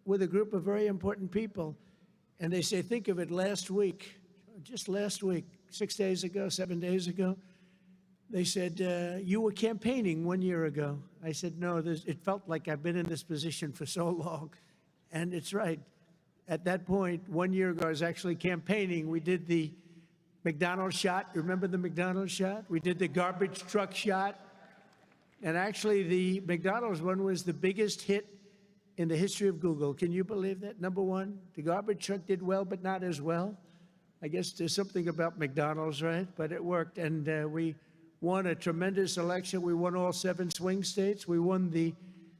with a group of very important people, and they say, think of it, last week, just last week, 6 days ago, 7 days ago, they said, you were campaigning 1 year ago. I said, no, it felt like I've been in this position for so long. And it's right. At that point, 1 year ago, I was actually campaigning. We did the McDonald's shot. You remember the McDonald's shot? We did the garbage truck shot. And actually, the McDonald's one was the biggest hit in the history of Google. Can you believe that? Number one, the garbage truck did well, but not as well. I guess there's something about McDonald's, right? But it worked, and we won a tremendous election. We won all 7 swing states. We won the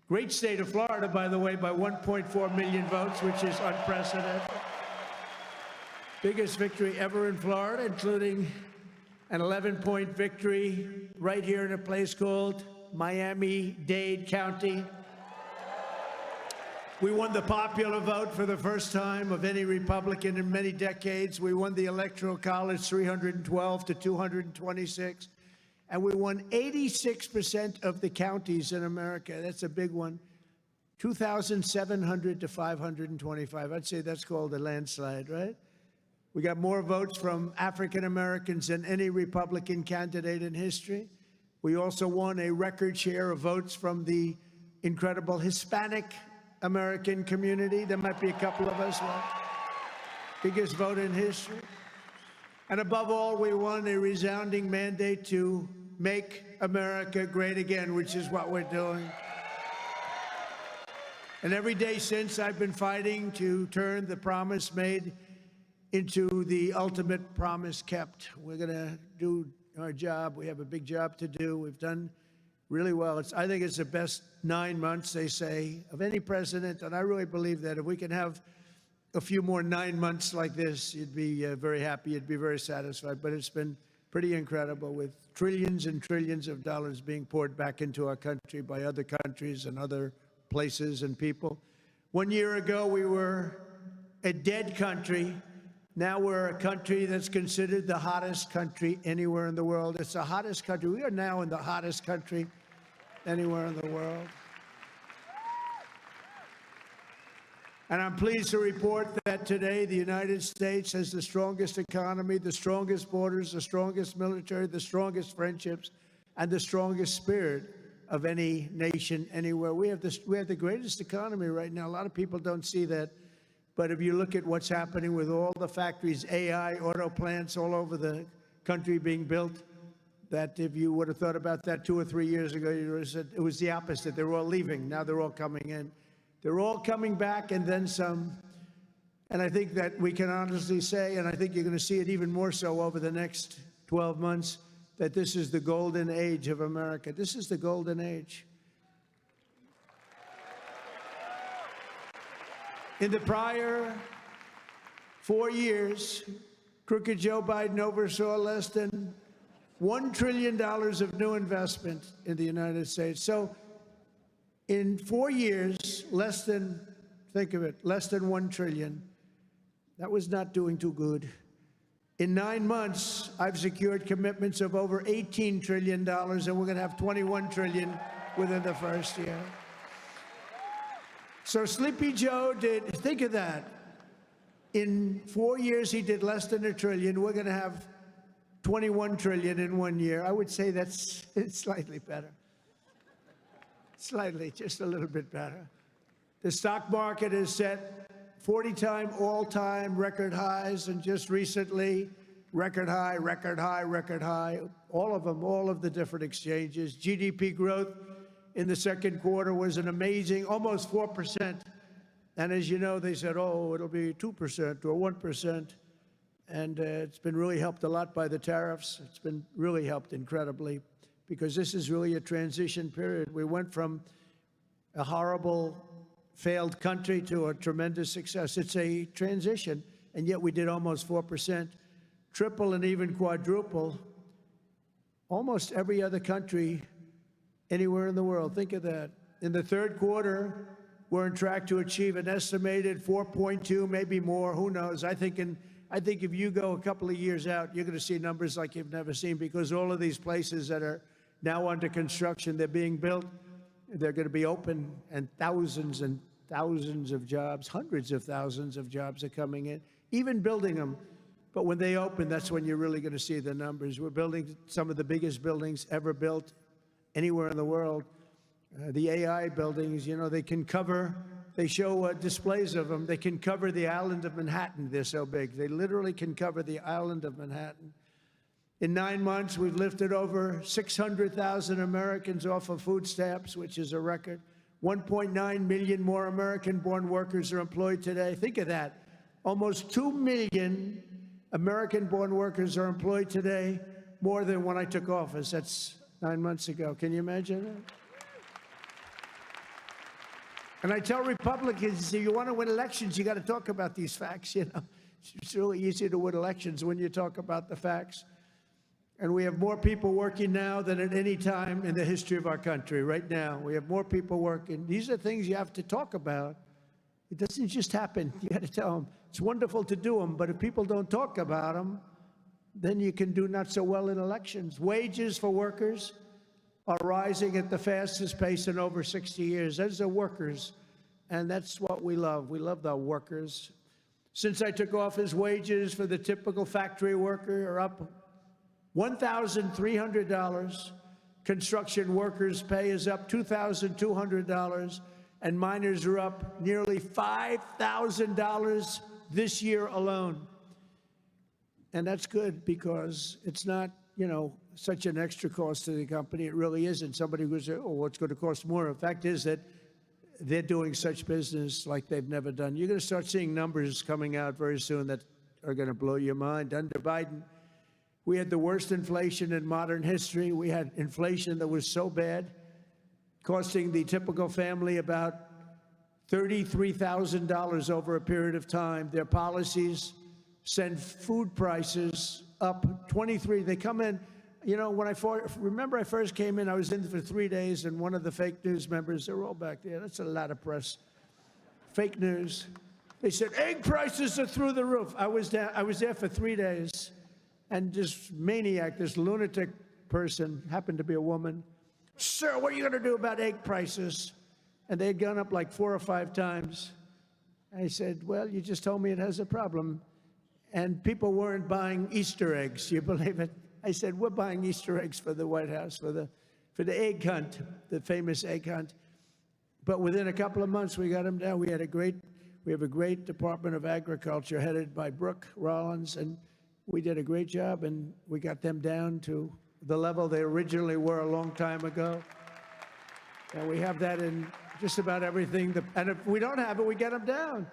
great state of Florida, by the way, by 1.4 million votes, which is unprecedented. Biggest victory ever in Florida, including an 11-point victory right here in a place called Miami-Dade County. We won the popular vote for the first time of any Republican in many decades. We won the Electoral College 312 to 226. And we won 86% of the counties in America. That's a big one. 2,700 to 525. I'd say that's called a landslide, right? We got more votes from African Americans than any Republican candidate in history. We also won a record share of votes from the incredible Hispanic American community. There might be a couple of us left. Biggest vote in history. And above all, we won a resounding mandate to make America great again, which is what we're doing. And every day since, I've been fighting to turn the promise made into the ultimate promise kept. We're going to do our job. We have a big job to do. We've done really well. I think it's the best 9 months, they say, of any president. And I really believe that if we can have a few more 9 months like this, you'd be very happy. You'd be very satisfied. But it's been pretty incredible, with trillions and trillions of dollars being poured back into our country by other countries and other places and people. 1 year ago, we were a dead country. Now we're a country that's considered the hottest country anywhere in the world. It's the hottest country. We are now in the hottest country anywhere in the world. And I'm pleased to report that today the United States has the strongest economy, the strongest borders, the strongest military, the strongest friendships, and the strongest spirit of any nation anywhere. We have the greatest economy right now. A lot of people don't see that. But if you look at what's happening with all the factories, AI, auto plants all over the country being built, that if you would have thought about that 2 or 3 years ago, you would have said it was the opposite. They were all leaving. Now they're all coming in. They're all coming back, and then some. And I think that we can honestly say, and I think you're going to see it even more so over the next 12 months, that this is the golden age of America. This is the golden age. In the prior 4 years, crooked Joe Biden oversaw less than $1 trillion of new investment in the United States. So in 4 years, less than, think of it, less than 1 trillion. That was not doing too good. In 9 months, I've secured commitments of over $18 trillion, and we're going to have $21 trillion within the first year. So Sleepy Joe did, think of that. In 4 years, he did less than $1 trillion. We're going to have $21 trillion in 1 year. I would say it's slightly better. Slightly, just a little bit better. The stock market is set 40-time all-time record highs, and just recently, record high, record high, record high. All of them, all of the different exchanges. GDP growth in the second quarter was an amazing, almost 4%. And as you know, they said, oh, it'll be 2% or 1%. And it's been really helped a lot by the tariffs. It's been really helped incredibly, because this is really a transition period. We went from a horrible, failed country to a tremendous success. It's a transition, and yet we did almost 4%, triple and even quadruple almost every other country anywhere in the world. Think of that. In the third quarter, we're on track to achieve an estimated 4.2, maybe more, who knows. I think if you go a couple of years out, you're going to see numbers like you've never seen, because all of these places that are now under construction, they're being built, they're going to be open, and thousands and thousands of jobs, hundreds of thousands of jobs are coming in, even building them. But when they open, that's when you're really going to see the numbers. We're building some of the biggest buildings ever built anywhere in the world. The AI buildings, you know, they can cover, they show displays of them. They can cover the island of Manhattan. They're so big. They literally can cover the island of Manhattan. In 9 months, we've lifted over 600,000 Americans off of food stamps, which is a record. 1.9 million more American-born workers are employed today. Think of that. Almost 2 million American-born workers are employed today, more than when I took office. That's 9 months ago. Can you imagine that? And I tell Republicans, if you want to win elections, you got to talk about these facts, you know. It's really easy to win elections when you talk about the facts. And we have more people working now than at any time in the history of our country. Right now, we have more people working. These are things you have to talk about. It doesn't just happen. You got to tell them. It's wonderful to do them, but if people don't talk about them, then you can do not so well in elections. Wages for workers are rising at the fastest pace in over 60 years. Those are workers, and that's what we love. We love the workers. Since I took office, wages for the typical factory worker are up $1,300. Construction workers' pay is up $2,200, and miners are up nearly $5,000 this year alone. And that's good because it's not, you know, such an extra cost to the company. It really isn't. Somebody would say, oh, what's going to cost more? The fact is that they're doing such business like they've never done. You're going to start seeing numbers coming out very soon that are going to blow your mind. Under Biden, we had the worst inflation in modern history. We had inflation that was so bad, costing the typical family about $33,000 over a period of time. Their policies send food prices up 23. They come in, you know, when I first came in, I was in for 3 days, and one of the fake news members, they're all back there. That's a lot of press. Fake news. They said, egg prices are through the roof. I was there for 3 days, and this maniac, this lunatic person, happened to be a woman. Sir, what are you going to do about egg prices? And they had gone up like 4 or 5 times. I said, well, you just told me it has a problem. And people weren't buying Easter eggs. You believe it? I said, we're buying Easter eggs for the White House, for the egg hunt, the famous egg hunt. But within a couple of months, we got them down. We have a great Department of Agriculture headed by Brooke Rollins, and we did a great job, and we got them down to the level they originally were a long time ago. And we have that in just about everything. And if we don't have it, we get them down.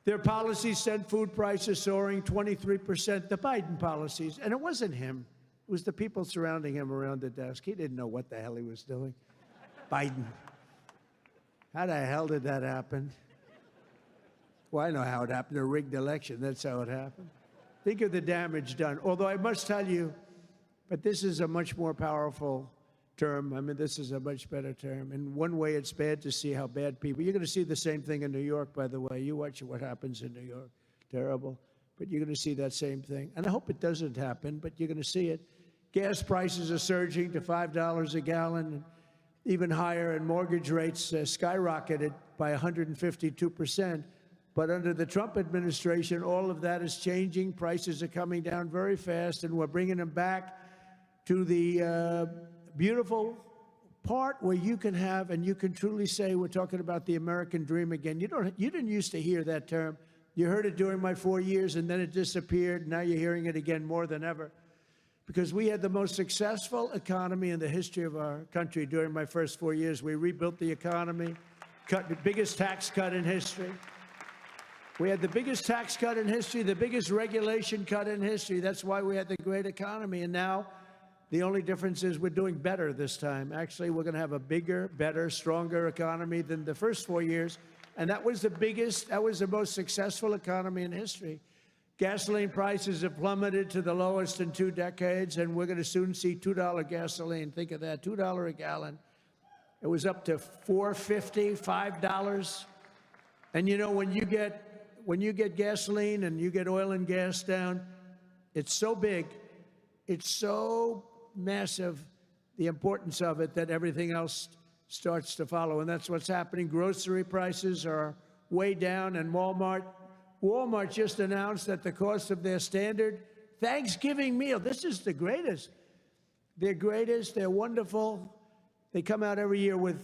Their policies sent food prices soaring 23%, the Biden policies. And it wasn't him. It was the people surrounding him around the desk. He didn't know what the hell he was doing. Biden. How the hell did that happen? Well, I know how it happened. A rigged election. That's how it happened. Think of the damage done. Although I must tell you, but this is a much more powerful term. I mean, this is a much better term. In one way, it's bad to see how bad people... You're going to see the same thing in New York, by the way. You watch what happens in New York. Terrible. But you're going to see that same thing. And I hope it doesn't happen, but you're going to see it. Gas prices are surging to $5 a gallon, and even higher, and mortgage rates skyrocketed by 152%. But under the Trump administration, all of that is changing. Prices are coming down very fast, and we're bringing them back to the beautiful part where you can have, and you can truly say, we're talking about the American dream again. You didn't used to hear that term. You heard it during my 4 years, and then it disappeared. Now you're hearing it again more than ever. Because we had the most successful economy in the history of our country during my first 4 years. We rebuilt the economy, cut the biggest tax cut in history. We had the biggest tax cut in history, the biggest regulation cut in history. That's why we had the great economy. And now the only difference is we're doing better this time. Actually, we're going to have a bigger, better, stronger economy than the first 4 years. And that was the most successful economy in history. Gasoline prices have plummeted to the lowest in 2 decades, and we're going to soon see $2 gasoline. Think of that, $2 a gallon. It was up to $4.50, $5. And you know, when you get gasoline and you get oil and gas down, it's so big, it's so massive, the importance of it, that everything else starts to follow, and that's what's happening. Grocery prices are way down, and Walmart just announced that the cost of their standard Thanksgiving meal, this is the greatest. They're greatest, they're wonderful. They come out every year with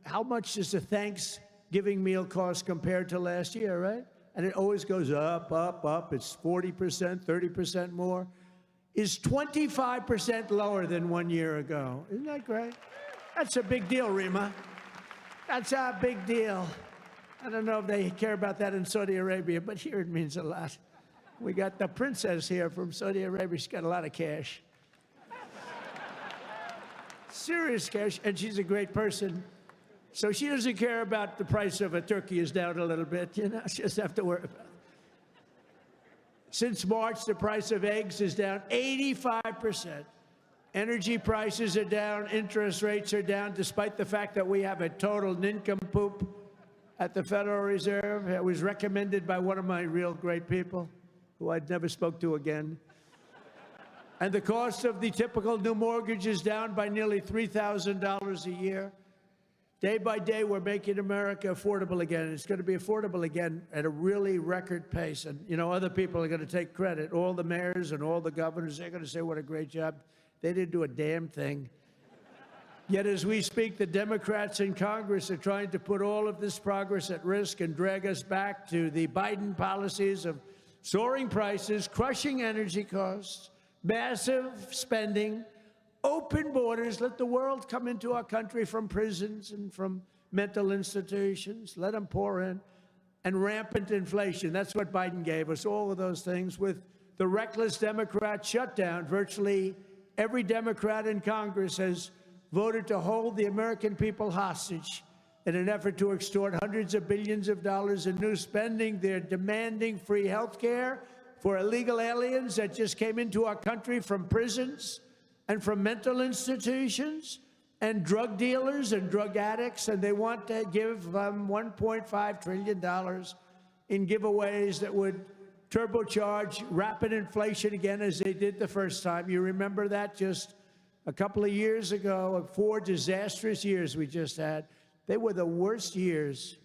how much does a Thanksgiving meal cost compared to last year, right? And it always goes up, up, up. It's 40%, 30% more. Is 25% lower than 1 year ago. Isn't that great? That's a big deal, Rima. That's a big deal. I don't know if they care about that in Saudi Arabia, but here it means a lot. We got the princess here from Saudi Arabia. She's got a lot of cash. Serious cash, and she's a great person. So she doesn't care about the price of a turkey is down a little bit, you know, she doesn't have to worry about it. Since March, the price of eggs is down 85%. Energy prices are down, interest rates are down, despite the fact that we have a total nincompoop at the Federal Reserve. It was recommended by one of my real great people, who I'd never spoke to again. And the cost of the typical new mortgage is down by nearly $3,000 a year. Day by day, we're making America affordable again. It's going to be affordable again at a really record pace. And, you know, other people are going to take credit. All the mayors and all the governors, they're going to say what a great job. They didn't do a damn thing. Yet as we speak, the Democrats in Congress are trying to put all of this progress at risk and drag us back to the Biden policies of soaring prices, crushing energy costs, massive spending, open borders, let the world come into our country from prisons and from mental institutions, let them pour in, and rampant inflation. That's what Biden gave us, all of those things. With the reckless Democrat shutdown, virtually every Democrat in Congress has voted to hold the American people hostage in an effort to extort hundreds of billions of dollars in new spending. They're demanding free health care for illegal aliens that just came into our country from prisons and from mental institutions, and drug dealers and drug addicts, and they want to give them $1.5 trillion in giveaways that would turbocharge rapid inflation again, as they did the first time. You remember that just a couple of years ago, 4 disastrous years we just had. They were the worst years.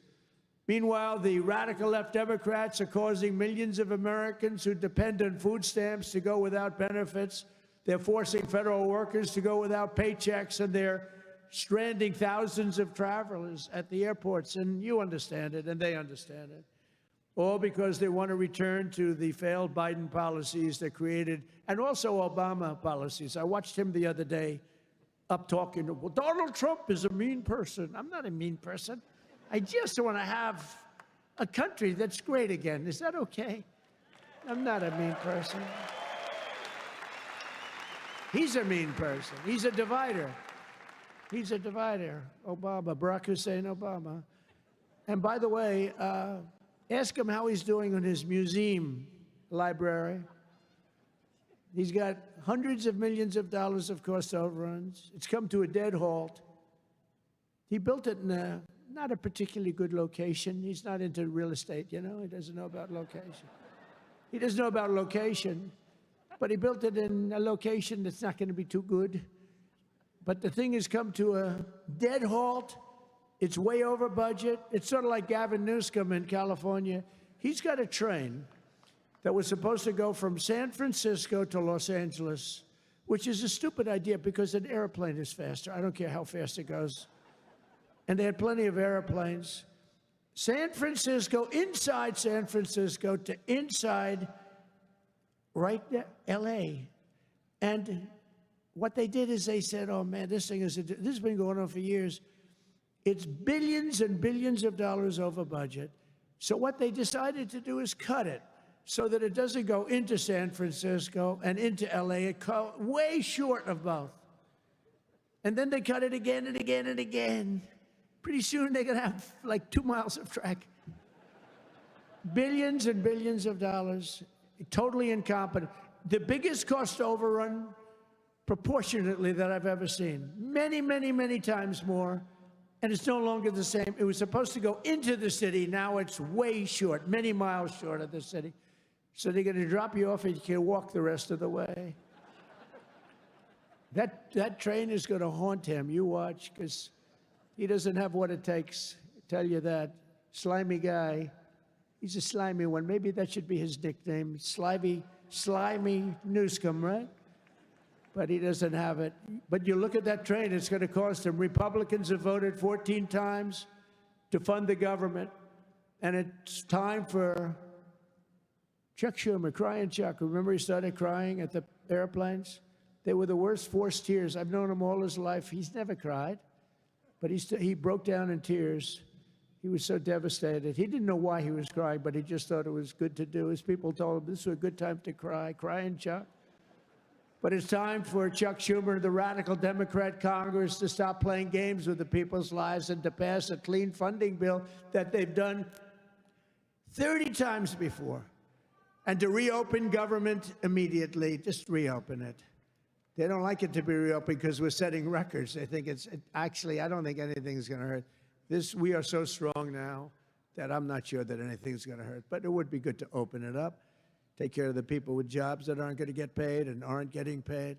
Meanwhile, the radical left Democrats are causing millions of Americans who depend on food stamps to go without benefits. They're forcing federal workers to go without paychecks, and they're stranding thousands of travelers at the airports. And you understand it, and they understand it. All because they want to return to the failed Biden policies that created, and also Obama policies. I watched him the other day up talking, well, Donald Trump is a mean person. I'm not a mean person. I just want to have a country that's great again. Is that okay? I'm not a mean person. He's a mean person. He's a divider. He's a divider. Obama, Barack Hussein Obama. And by the way, ask him how he's doing on his museum library. He's got hundreds of millions of dollars of cost overruns. It's come to a dead halt. He built it in not a particularly good location. He's not into real estate, you know. He doesn't know about location. He doesn't know about location. But he built it in a location that's not going to be too good. But the thing has come to a dead halt. It's way over budget. It's sort of like Gavin Newsom in California. He's got a train that was supposed to go from San Francisco to Los Angeles, which is a stupid idea because an airplane is faster. I don't care how fast it goes. And they had plenty of airplanes. San Francisco, inside San Francisco to inside right there, L.A. And what they did is they said, oh, man, this has been going on for years. It's billions and billions of dollars over budget. So what they decided to do is cut it so that it doesn't go into San Francisco and into L.A. It way short of both. And then they cut it again and again and again. Pretty soon they're going to have like 2 miles of track. Billions and billions of dollars. Totally incompetent. The biggest cost overrun proportionately that I've ever seen. Many, many, many times more. And it's no longer the same. It was supposed to go into the city. Now it's way short, many miles short of the city. So they're going to drop you off and you can walk the rest of the way. That train is going to haunt him. You watch, because He doesn't have what it takes, tell you that. Slimy guy. He's a slimy one. Maybe that should be his nickname. Slimy Newscomb, right? But he doesn't have it. But you look at that train, it's going to cost him. Republicans have voted 14 times to fund the government. And it's time for Chuck Schumer, crying Chuck. Remember he started crying at the airplanes? They were the worst forced tears. I've known him all his life. He's never cried. But he broke down in tears. He was so devastated. He didn't know why he was crying, but he just thought it was good to do. His people told him this was a good time to cry. Crying Chuck. But it's time for Chuck Schumer, the radical Democrat Congress, to stop playing games with the people's lives and to pass a clean funding bill that they've done 30 times before. And to reopen government immediately. Just reopen it. They don't like it to be reopened because we're setting records. They think actually, I don't think anything's going to hurt. We are so strong now that I'm not sure that anything's going to hurt. But it would be good to open it up, take care of the people with jobs that aren't going to get paid and aren't getting paid.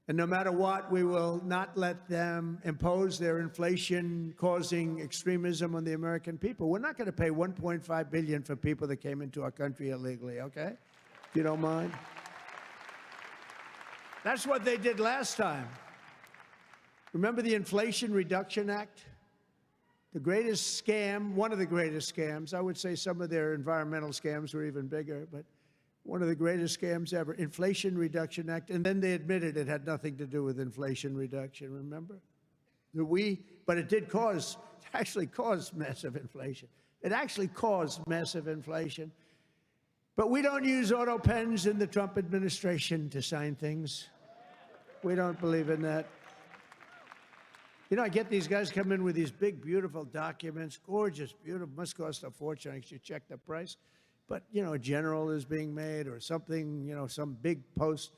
And no matter what, we will not let them impose their inflation-causing extremism on the American people. We're not going to pay $1.5 billion for people that came into our country illegally, okay? If you don't mind. That's what they did last time. Remember the Inflation Reduction Act? The greatest scam, one of the greatest scams. I would say some of their environmental scams were even bigger, but one of the greatest scams ever. Inflation Reduction Act. And then they admitted it had nothing to do with inflation reduction, remember? But it did actually cause massive inflation. It actually caused massive inflation. But we don't use auto pens in the Trump administration to sign things. We don't believe in that. You know, I get these guys come in with these big, beautiful documents, gorgeous, beautiful, must cost a fortune. I should check the price. But, you know, a general is being made or something, you know, some big post.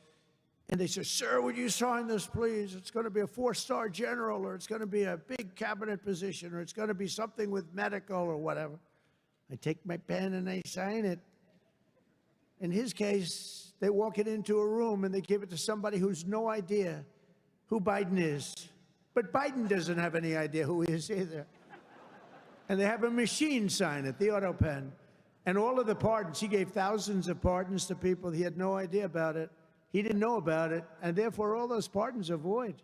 And they say, sir, would you sign this, please? It's going to be a 4-star general, or it's going to be a big cabinet position, or it's going to be something with medical or whatever. I take my pen and I sign it. In his case, they walk it into a room and they give it to somebody who's no idea who Biden is. But Biden doesn't have any idea who he is either. And they have a machine sign it, the auto pen. And all of the pardons, he gave thousands of pardons to people. He had no idea about it. He didn't know about it. And therefore, all those pardons are void.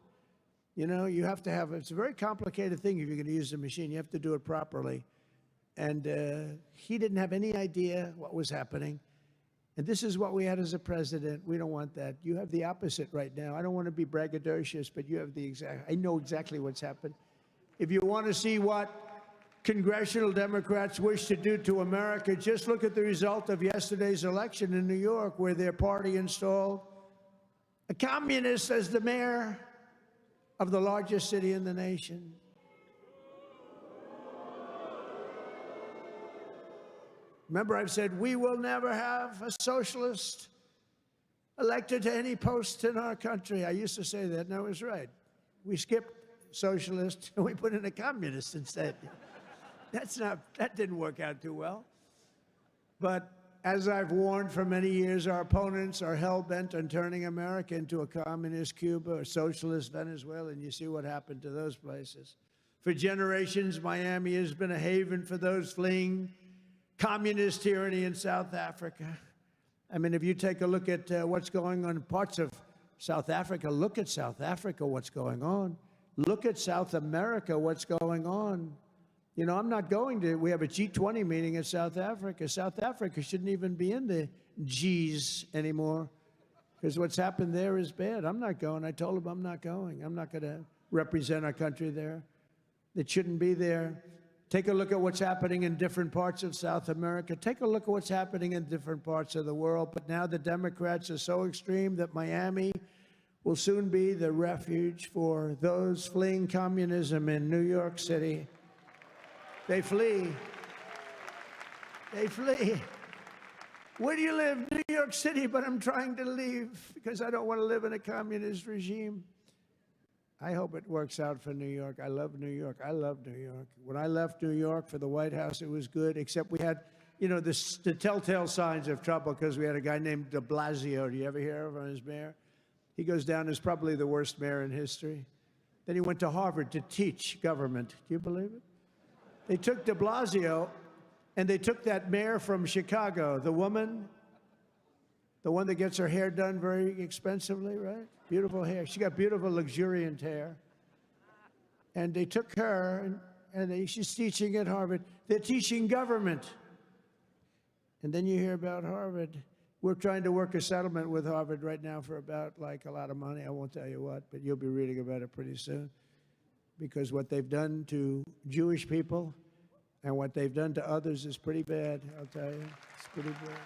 You know, you have to have, it's a very complicated thing if you're going to use the machine. You have to do it properly. And he didn't have any idea what was happening. And this is what we had as a president. We don't want that. You have the opposite right now. I don't want to be braggadocious, but you have the exact, I know exactly what's happened. If you want to see what congressional Democrats wish to do to America, just look at the result of yesterday's election in New York, where their party installed a communist as the mayor of the largest city in the nation. Remember, I've said we will never have a socialist elected to any post in our country. I used to say that, and I was right. We skipped socialist and we put in a communist instead. That didn't work out too well. But as I've warned for many years, our opponents are hell-bent on turning America into a communist Cuba or socialist Venezuela, and you see what happened to those places. For generations, Miami has been a haven for those fleeing communist tyranny in South Africa. I mean, if you take a look at what's going on in parts of South Africa, look at South Africa, what's going on. Look at South America, what's going on. You know, I'm not going to, we have a G20 meeting in South Africa. South Africa shouldn't even be in the Gs anymore because what's happened there is bad. I'm not going. I told them I'm not going. I'm not going to represent our country there. It shouldn't be there. Take a look at what's happening in different parts of South America. Take a look at what's happening in different parts of the world. But now the Democrats are so extreme that Miami will soon be the refuge for those fleeing communism in New York City. They flee. They flee. Where do you live? New York City, but I'm trying to leave because I don't want to live in a communist regime. I hope it works out for New York. I love New York. I love New York. When I left New York for the White House, it was good, except we had, you know, the telltale signs of trouble because we had a guy named de Blasio. Do you ever hear of him as mayor? He goes down as probably the worst mayor in history. Then he went to Harvard to teach government. Do you believe it? They took de Blasio, and they took that mayor from Chicago, the one that gets her hair done very expensively, right? Beautiful hair. She got beautiful, luxuriant hair. And they took her, and she's teaching at Harvard. They're teaching government. And then you hear about Harvard. We're trying to work a settlement with Harvard right now for about, like, a lot of money. I won't tell you what, but you'll be reading about it pretty soon. Because what they've done to Jewish people and what they've done to others is pretty bad, I'll tell you. It's pretty bad.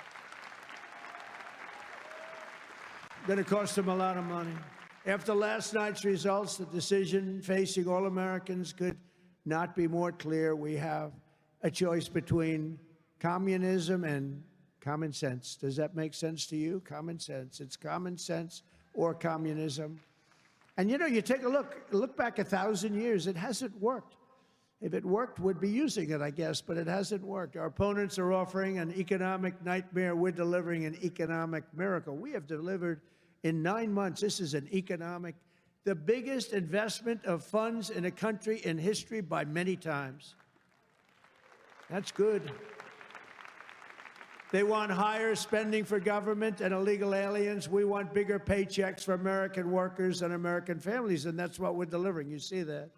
Going to cost them a lot of money. After last night's results, the decision facing all Americans could not be more clear. We have a choice between communism and common sense. Does that make sense to you? Common sense. It's common sense or communism. And you know, you take a look back 1,000 years, it hasn't worked. If it worked, we'd be using it, I guess, but it hasn't worked. Our opponents are offering an economic nightmare. We're delivering an economic miracle. We have delivered in 9 months, this is the biggest investment of funds in a country in history by many times. That's good. They want higher spending for government and illegal aliens. We want bigger paychecks for American workers and American families, and that's what we're delivering. You see that.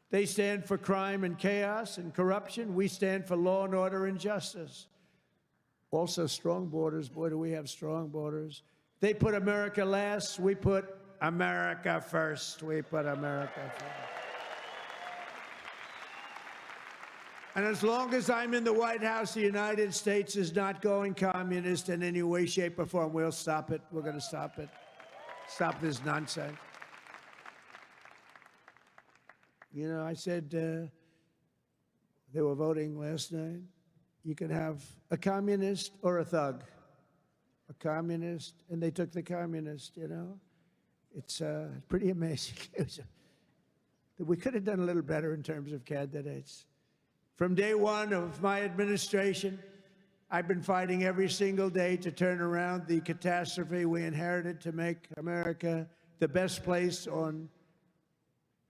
They stand for crime and chaos and corruption. We stand for law and order and justice. Also, strong borders. Boy, do we have strong borders. They put America last. We put America first. We put America first. And as long as I'm in the White House, the United States is not going communist in any way, shape, or form. We'll stop it. We're going to stop it. Stop this nonsense. You know, I said they were voting last night. You can have a communist or a thug. A communist, and they took the communist, you know. It's pretty amazing. We could have done a little better in terms of candidates. From day one of my administration, I've been fighting every single day to turn around the catastrophe we inherited to make America the best place on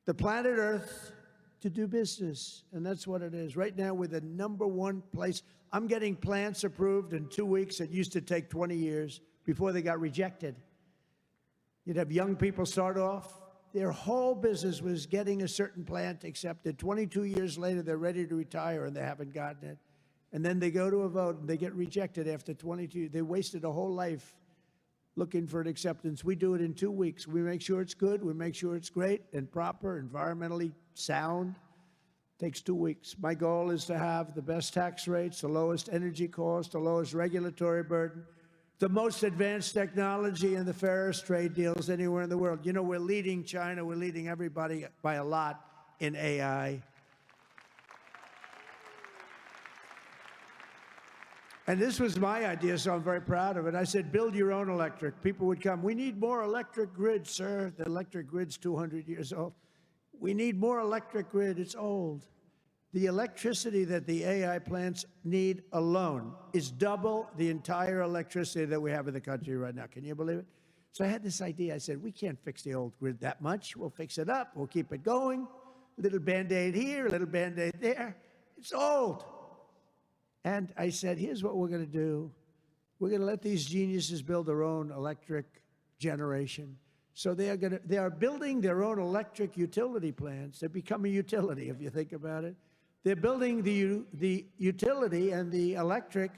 the planet Earth to do business. And that's what it is. Right now, we're the #1 place. I'm getting plants approved in 2 weeks. It used to take 20 years before they got rejected. You'd have young people start off. Their whole business was getting a certain plant accepted. 22 years later, they're ready to retire, and they haven't gotten it. And then they go to a vote, and they get rejected after 22. They wasted a whole life looking for an acceptance. We do it in 2 weeks. We make sure it's good. We make sure it's great and proper, environmentally sound. Takes 2 weeks. My goal is to have the best tax rates, the lowest energy cost, the lowest regulatory burden, the most advanced technology, and the fairest trade deals anywhere in the world. You know, we're leading China. We're leading everybody by a lot in AI. And this was my idea, so I'm very proud of it. I said, build your own electric. People would come. We need more electric grid, sir. The electric grid's 200 years old. We need more electric grid. It's old. The electricity that the AI plants need alone is double the entire electricity that we have in the country right now. Can you believe it? So I had this idea. I said, we can't fix the old grid that much. We'll fix it up. We'll keep it going. A little Band-Aid here, a little Band-Aid there. It's old. And I said, here's what we're going to do. We're going to let these geniuses build their own electric generation. So they are building their own electric utility plants. They become a utility, if you think about it. They're building the utility and the electric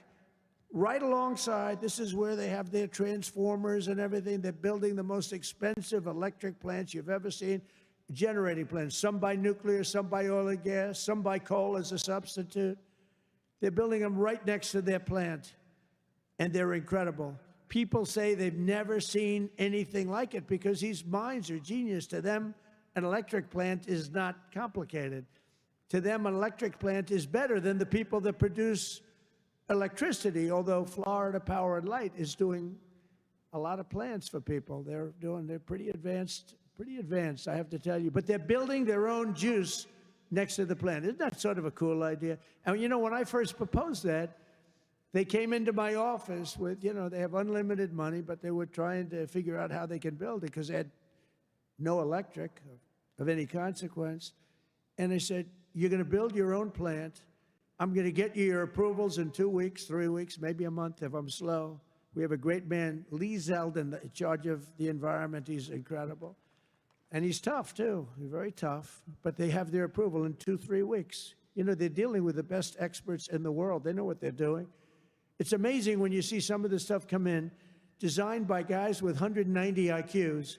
right alongside. This is where they have their transformers and everything. They're building the most expensive electric plants you've ever seen, generating plants. Some by nuclear, some by oil and gas, some by coal as a substitute. They're building them right next to their plant, and they're incredible. People say they've never seen anything like it because these minds are genius. To them, an electric plant is not complicated. To them, an electric plant is better than the people that produce electricity, although Florida Power and Light is doing a lot of plants for people. They're pretty advanced, I have to tell you. But they're building their own juice next to the plant. Isn't that sort of a cool idea? And you know, when I first proposed that, they came into my office with, you know, they have unlimited money, but they were trying to figure out how they can build it because they had no electric, of any consequence. And I said, you're going to build your own plant. I'm going to get you your approvals in 2 weeks, 3 weeks, maybe a month if I'm slow. We have a great man, Lee Zeldin, in charge of the environment. He's incredible. And he's tough, too. He's very tough. But they have their approval in 2-3 weeks. You know, they're dealing with the best experts in the world. They know what they're doing. It's amazing when you see some of this stuff come in, designed by guys with 190 IQs,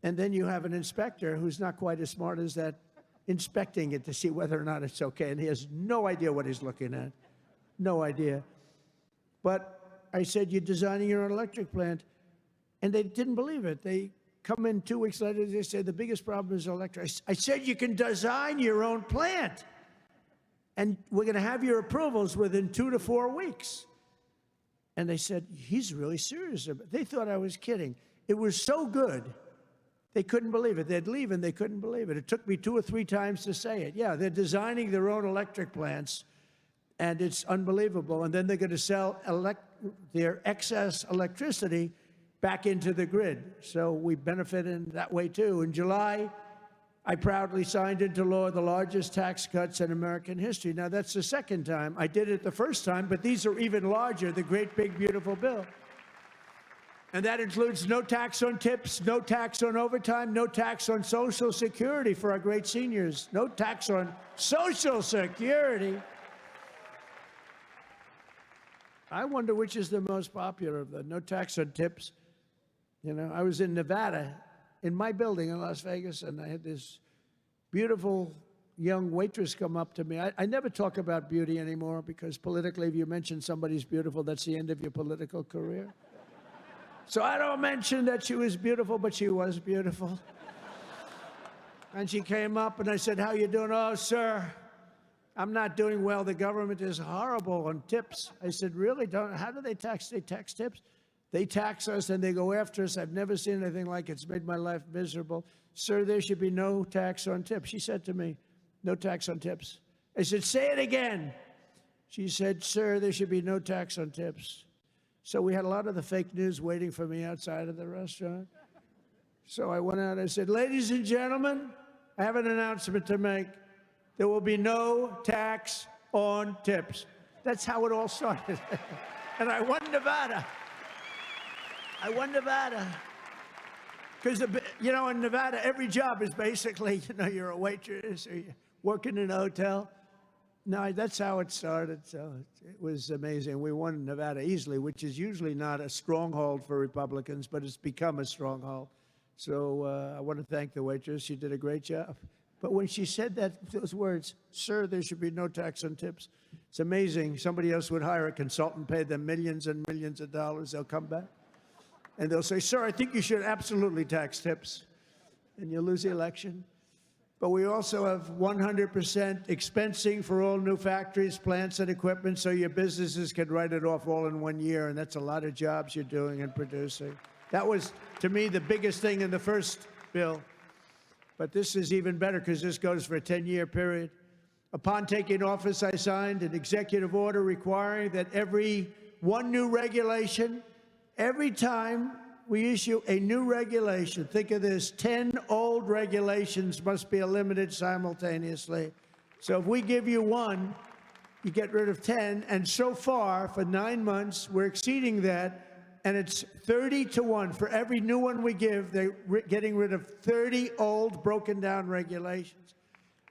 and then you have an inspector who's not quite as smart as that, inspecting it to see whether or not it's okay, and he has no idea what he's looking at. No idea. But I said, you're designing your own electric plant, and they didn't believe it. They come in 2 weeks later, they say, the biggest problem is electric. I said, you can design your own plant, and we're going to have your approvals within 2 to 4 weeks. And they said, he's really serious about it. They thought I was kidding. It was so good, they couldn't believe it. They'd leave, and they couldn't believe it. It took me 2 or 3 times to say it. Yeah, they're designing their own electric plants, and it's unbelievable. And then they're going to sell their excess electricity back into the grid. So we benefit in that way, too. In July, I proudly signed into law the largest tax cuts in American history. Now, that's the second time. I did it the first time, but these are even larger, the great, big, beautiful bill. And that includes no tax on tips, no tax on overtime, no tax on Social Security for our great seniors, no tax on Social Security. I wonder which is the most popular of the no tax on tips. You know, I was in Nevada, in my building in Las Vegas, and I had this beautiful young waitress come up to me. I never talk about beauty anymore because politically, if you mention somebody's beautiful, that's the end of your political career. So I don't mention that she was beautiful, but she was beautiful. And she came up, and I said, how you doing? Oh, sir, I'm not doing well. The government is horrible on tips. I said, really? How do they tax? They tax tips? They tax us, and they go after us. I've never seen anything like it. It's made my life miserable. Sir, there should be no tax on tips. She said to me, no tax on tips. I said, say it again. She said, sir, there should be no tax on tips. So we had a lot of the fake news waiting for me outside of the restaurant. So I went out and I said, ladies and gentlemen, I have an announcement to make. There will be no tax on tips. That's how it all started. And I won Nevada. I won Nevada. Because, you know, in Nevada, every job is basically, you know, you're a waitress or you're working in a hotel. No, that's how it started. So it was amazing. We won Nevada easily, which is usually not a stronghold for Republicans, but it's become a stronghold. So I want to thank the waitress. She did a great job. But when she said those words, sir, there should be no tax on tips, it's amazing. Somebody else would hire a consultant, pay them millions and millions of dollars. They'll come back, and they'll say, sir, I think you should absolutely tax tips. And you'll lose the election. But we also have 100% expensing for all new factories, plants, and equipment, so your businesses can write it off all in 1 year, and that's a lot of jobs you're doing and producing. That was, to me, the biggest thing in the first bill. But this is even better because this goes for a 10-year period. Upon taking office, I signed an executive order requiring that every one new regulation, every time we issue a new regulation, think of this, 10 old regulations must be eliminated simultaneously. So if we give you one, you get rid of 10. And so far, for 9 months, we're exceeding that. And it's 30 to 1. For every new one we give, they're getting rid of 30 old, broken down regulations.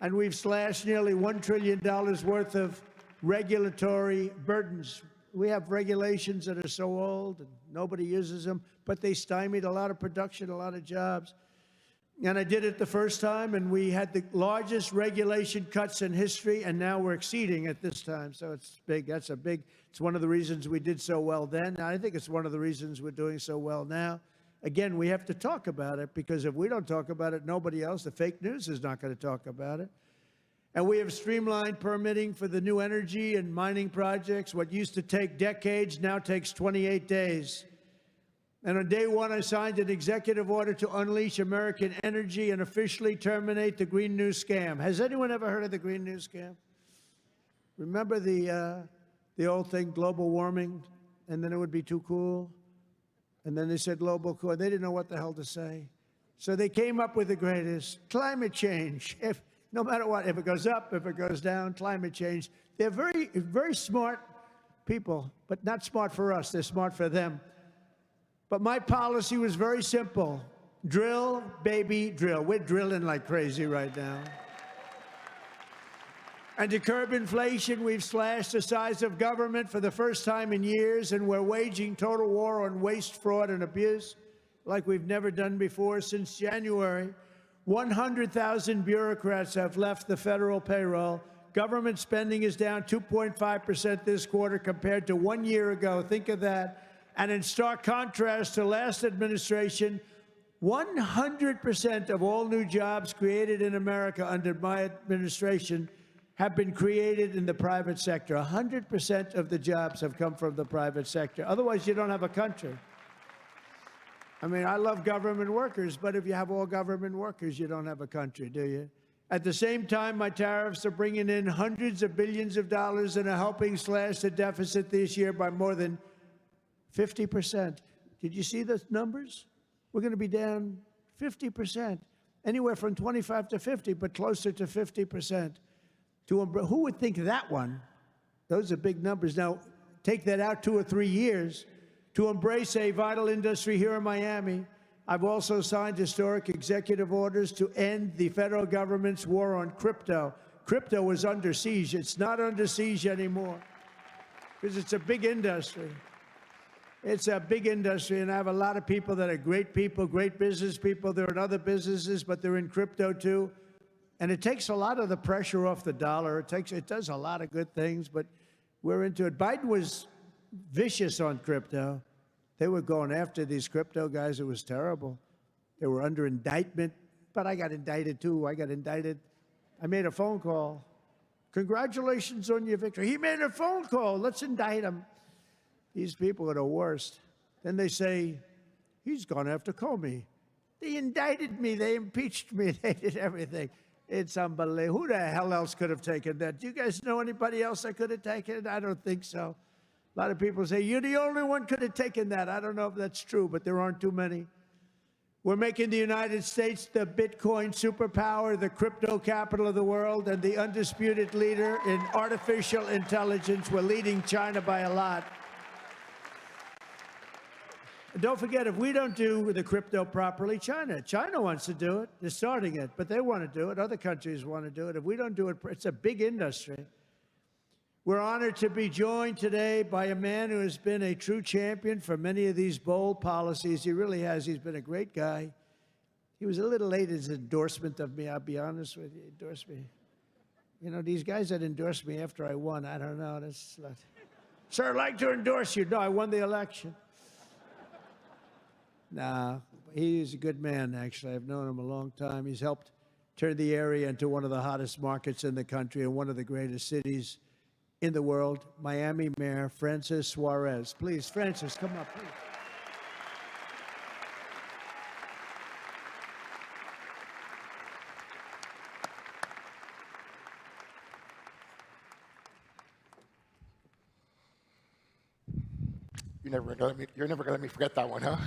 And we've slashed nearly $1 trillion worth of regulatory burdens. We have regulations that are so old and nobody uses them, but they stymied a lot of production, a lot of jobs. And I did it the first time, and we had the largest regulation cuts in history, and now we're exceeding it this time. So it's big. That's a big, it's one of the reasons we did so well then. And I think it's one of the reasons we're doing so well now. Again, we have to talk about it, because if we don't talk about it, nobody else, the fake news, is not going to talk about it. And we have streamlined permitting for the new energy and mining projects. What used to take decades now takes 28 days. And on day one, I signed an executive order to unleash American energy and officially terminate the Green New Scam. Has anyone ever heard of the Green New Scam? Remember the old thing, global warming, and then it would be too cool? And then they said global cool. They didn't know what the hell to say. So they came up with the greatest climate change. No matter what, if it goes up, if it goes down, climate change. They're very, very smart people, but not smart for us. They're smart for them. But my policy was very simple. Drill, baby, drill. We're drilling like crazy right now. And to curb inflation, we've slashed the size of government for the first time in years, and we're waging total war on waste, fraud, and abuse like we've never done before. Since January, 100,000 bureaucrats have left the federal payroll. Government spending is down 2.5% this quarter compared to 1 year ago. Think of that. And in stark contrast to last administration, 100% of all new jobs created in America under my administration have been created in the private sector. 100% of the jobs have come from the private sector. Otherwise, you don't have a country. I mean, I love government workers, but if you have all government workers, you don't have a country, do you? At the same time, my tariffs are bringing in hundreds of billions of dollars and are helping slash the deficit this year by more than 50%. Did you see the numbers? We're going to be down 50%, anywhere from 25 to 50, but closer to 50%. Who would think that one? Those are big numbers. Now, take that out 2 or 3 years. To embrace a vital industry here in Miami, I've also signed historic executive orders to end the federal government's war on crypto. Crypto was under siege. It's not under siege anymore because it's a big industry. It's a big industry, and I have a lot of people that are great people, great business people. They're in other businesses, but they're in crypto too. And it takes a lot of the pressure off the dollar. It does a lot of good things, but we're into it. Biden was vicious on crypto. They were going after these crypto guys. It was terrible. They were under indictment, but I got indicted too. I made a phone call. Congratulations on your victory. He made a phone call. Let's indict him. These people are the worst. Then they say, he's gone after Comey. They indicted me. They impeached me. They did everything. It's unbelievable. Who the hell else could have taken that? Do you guys know anybody else that could have taken it? I don't think so. A lot of people say, you're the only one could have taken that. I don't know if that's true, but there aren't too many. We're making the United States the Bitcoin superpower, the crypto capital of the world, and the undisputed leader in artificial intelligence. We're leading China by a lot. And don't forget, if we don't do the crypto properly, China wants to do it. They're starting it, but they want to do it. Other countries want to do it. If we don't do it, it's a big industry. We're honored to be joined today by a man who has been a true champion for many of these bold policies. He really has. He's been a great guy. He was a little late in his endorsement of me, I'll be honest with you. He endorsed me. You know, these guys that endorsed me after I won, I don't know. Sir, I'd like to endorse you. No, I won the election. No, he's a good man, actually. I've known him a long time. He's helped turn the area into one of the hottest markets in the country and one of the greatest cities in the world. Miami Mayor Francis Suarez. Please, Francis, come up, please. You're never gonna let me forget that one, huh?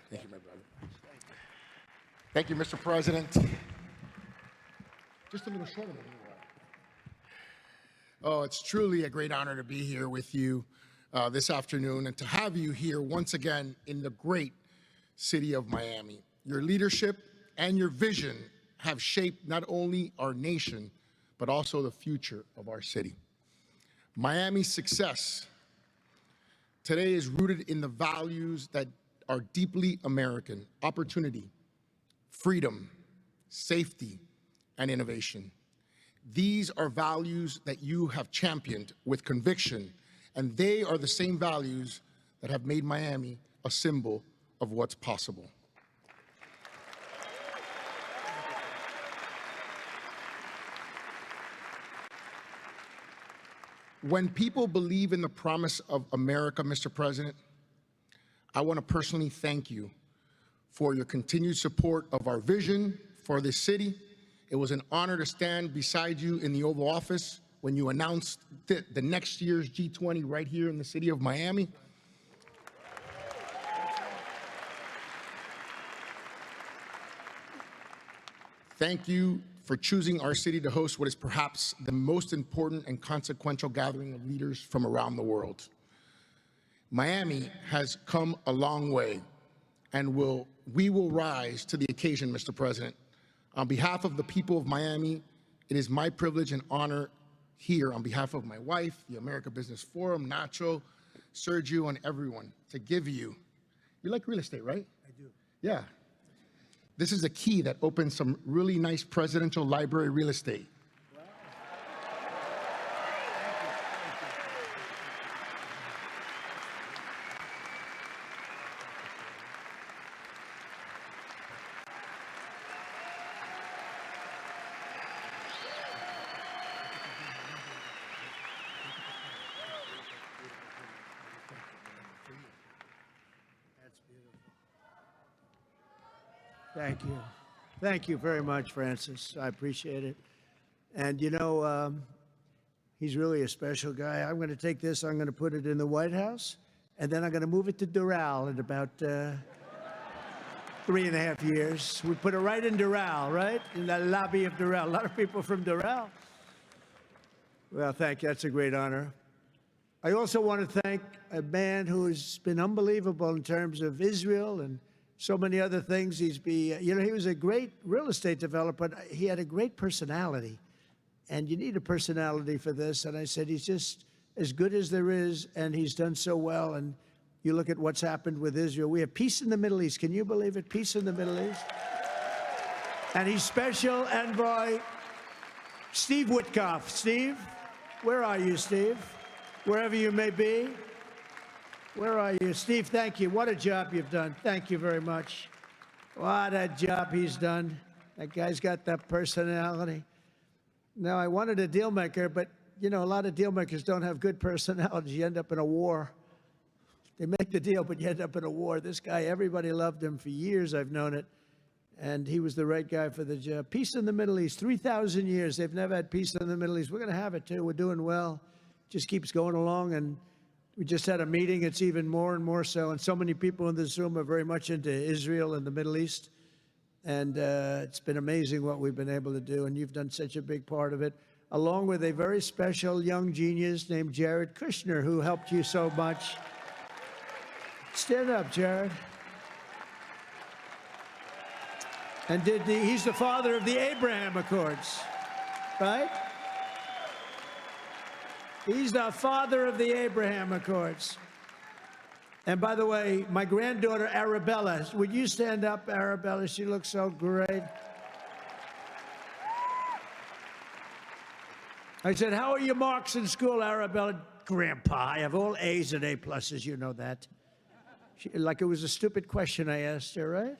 Thank you, my brother. Thank you, Mr. President. Just a little shorter than you were. Oh, it's truly a great honor to be here with you this afternoon and to have you here once again in the great city of Miami. Your leadership and your vision have shaped not only our nation, but also the future of our city. Miami's success today is rooted in the values that are deeply American: opportunity, freedom, safety, and innovation. These are values that you have championed with conviction, and they are the same values that have made Miami a symbol of what's possible. When people believe in the promise of America, Mr. President, I want to personally thank you for your continued support of our vision for this city. It was an honor to stand beside you in the Oval Office when you announced the next year's G20 right here in the city of Miami. Thank you for choosing our city to host what is perhaps the most important and consequential gathering of leaders from around the world. Miami has come a long way, and we will rise to the occasion, Mr. President. On behalf of the people of Miami, it is my privilege and honor here on behalf of my wife, the America Business Forum, Nacho, Sergio, and everyone to give you like real estate, right? I do. Yeah. This is a key that opens some really nice presidential library real estate. Wow. That's beautiful. Thank you. Thank you very much, Francis. I appreciate it. And you know, he's really a special guy. I'm going to take this, I'm going to put it in the White House, and then I'm going to move it to Doral in about 3.5 years. We put it right in Doral, right? In the lobby of Doral. A lot of people from Doral. Well, thank you. That's a great honor. I also want to thank a man who has been unbelievable in terms of Israel and so many other things. He was a great real estate developer, but he had a great personality. And you need a personality for this. And I said, he's just as good as there is, and he's done so well. And you look at what's happened with Israel. We have peace in the Middle East. Can you believe it? Peace in the Middle East. And he's special envoy Steve Witkoff. Steve, where are you, Steve? Wherever you may be. Where are you? Steve, thank you. What a job you've done. Thank you very much. What a job he's done. That guy's got that personality. Now, I wanted a deal maker, but, you know, a lot of deal makers don't have good personalities. You end up in a war. They make the deal, but you end up in a war. This guy, everybody loved him for years. I've known it. And he was the right guy for the job. Peace in the Middle East. 3,000 years. They've never had peace in the Middle East. We're going to have it, too. We're doing well. Just keeps going along, and we just had a meeting. It's even more and more so, and so many people in this room are very much into Israel and the Middle East, and it's been amazing what we've been able to do, and you've done such a big part of it, along with a very special young genius named Jared Kushner, who helped you so much. Stand up, Jared. And he's the father of the Abraham Accords, right? He's the father of the Abraham Accords. And by the way, my granddaughter, Arabella, would you stand up, Arabella? She looks so great. I said, how are your marks in school, Arabella? Grandpa, I have all A's and A pluses, you know that. Like it was a stupid question I asked her, right?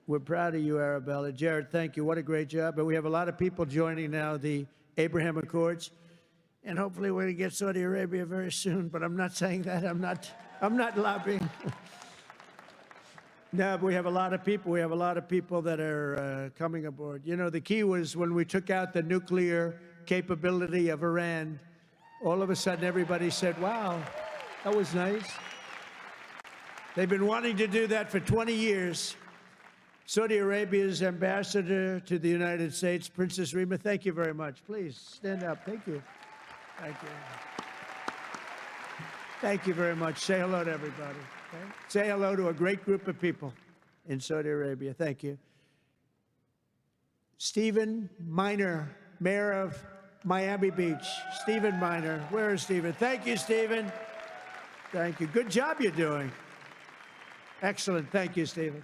We're proud of you, Arabella. Jared, thank you. What a great job. And we have a lot of people joining now the Abraham Accords. And hopefully we're going to get Saudi Arabia very soon, but I'm not saying that. I'm not lobbying. No, but we have a lot of people. We have a lot of people that are coming aboard. You know, the key was when we took out the nuclear capability of Iran, all of a sudden everybody said, wow, that was nice. They've been wanting to do that for 20 years. Saudi Arabia's ambassador to the United States, Princess Rima, thank you very much. Please stand up. Thank you. Thank you. Thank you very much. Say hello to everybody. Okay? Say hello to a great group of people in Saudi Arabia. Thank you. Stephen Miner, Mayor of Miami Beach. Stephen Miner. Where is Stephen? Thank you, Stephen. Thank you. Good job you're doing. Excellent. Thank you, Stephen.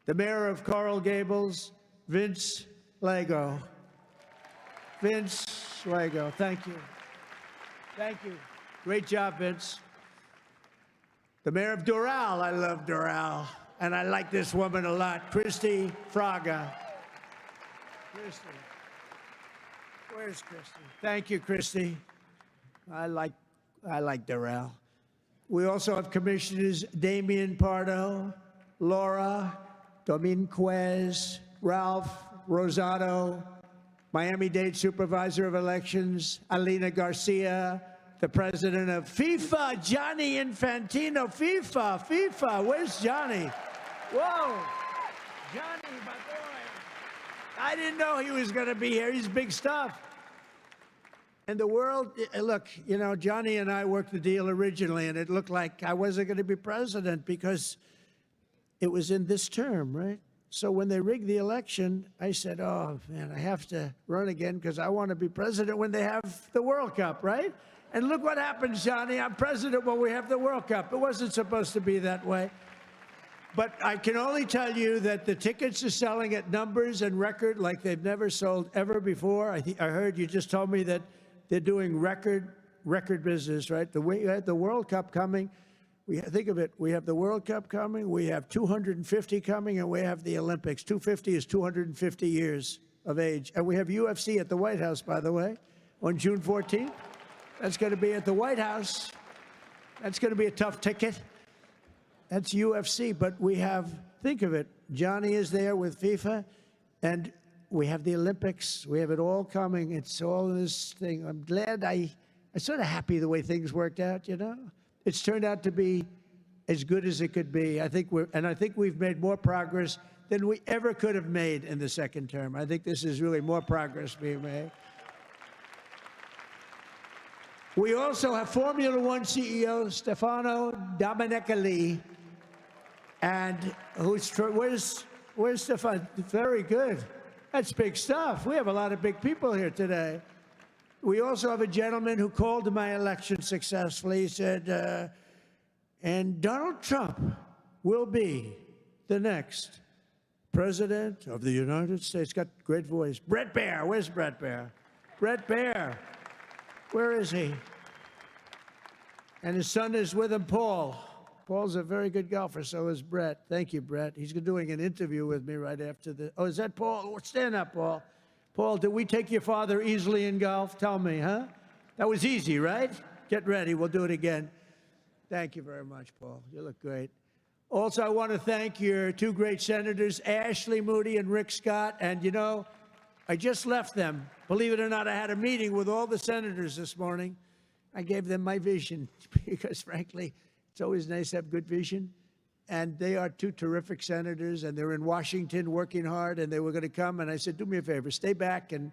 The Mayor of Coral Gables, Vince Lago. Vince Lago, thank you. Thank you. Great job, Vince. The Mayor of Doral, I love Doral, and I like this woman a lot, Christy Fraga. Christy. Where's Christy? Thank you, Christy. I like Doral. We also have Commissioners Damian Pardo, Laura Dominguez, Ralph Rosado, Miami-Dade Supervisor of Elections, Alina Garcia, the President of FIFA, Gianni Infantino. FIFA, where's Johnny? Whoa, Johnny, my boy. I didn't know he was going to be here. He's big stuff. And the world, look, you know, Johnny and I worked the deal originally, and it looked like I wasn't going to be president because it was in this term, right? So when they rigged the election, I said, oh, man, I have to run again because I want to be president when they have the World Cup, right? And look what happens, Johnny. I'm president when we have the World Cup. It wasn't supposed to be that way. But I can only tell you that the tickets are selling at numbers and record like they've never sold ever before. I heard you just told me that they're doing record business, right? We had the World Cup coming. Think of it. We have the World Cup coming. We have 250 coming, and we have the Olympics. 250 is 250 years of age. And we have UFC at the White House, by the way, on June 14th. That's going to be at the White House. That's going to be a tough ticket. That's UFC. But we have, think of it, Johnny is there with FIFA, and we have the Olympics. We have it all coming. It's all this thing. I'm glad I'm sort of happy the way things worked out, you know? It's turned out to be as good as it could be. I think we've made more progress than we ever could have made in the second term. I think this is really more progress being made. We also have Formula One CEO Stefano Domenicali, and where's Stefano? Very good. That's big stuff. We have a lot of big people here today. We also have a gentleman who called my election successfully. He said, and Donald Trump will be the next president of the United States. Got a great voice. Brett Baer. Where's Brett Baer? Brett Baer. Where is he? And his son is with him, Paul. Paul's a very good golfer, so is Brett. Thank you, Brett. He's doing an interview with me right after the... Oh, is that Paul? Stand up, Paul. Paul, did we take your father easily in golf? Tell me, huh? That was easy, right? Get ready. We'll do it again. Thank you very much, Paul. You look great. Also, I want to thank your two great senators, Ashley Moody and Rick Scott. And, you know, I just left them. Believe it or not, I had a meeting with all the senators this morning. I gave them my vision because, frankly, it's always nice to have good vision. And they are two terrific senators, and they're in Washington working hard, and they were going to come. And I said, do me a favor, stay back and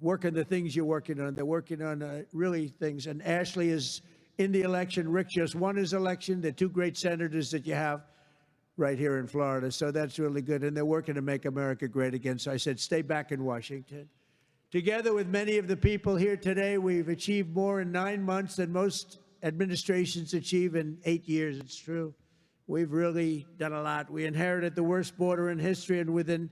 work on the things you're working on. They're working on really things. And Ashley is in the election. Rick just won his election. They're two great senators that you have right here in Florida. So that's really good. And they're working to make America great again. So I said, stay back in Washington. Together with many of the people here today, we've achieved more in 9 months than most administrations achieve in 8 years. It's true. We've really done a lot. We inherited the worst border in history, and within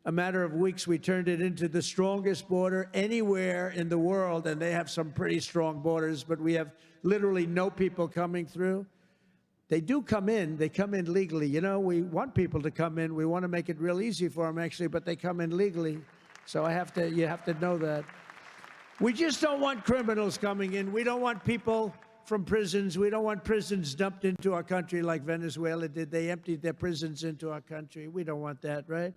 a matter of weeks, we turned it into the strongest border anywhere in the world, and they have some pretty strong borders, but we have literally no people coming through. They do come in. They come in legally. You know, we want people to come in. We want to make it real easy for them, actually, but they come in legally. So you have to know that. We just don't want criminals coming in. We don't want people from prisons. We don't want prisons dumped into our country like Venezuela did. They emptied their prisons into our country. We don't want that, right?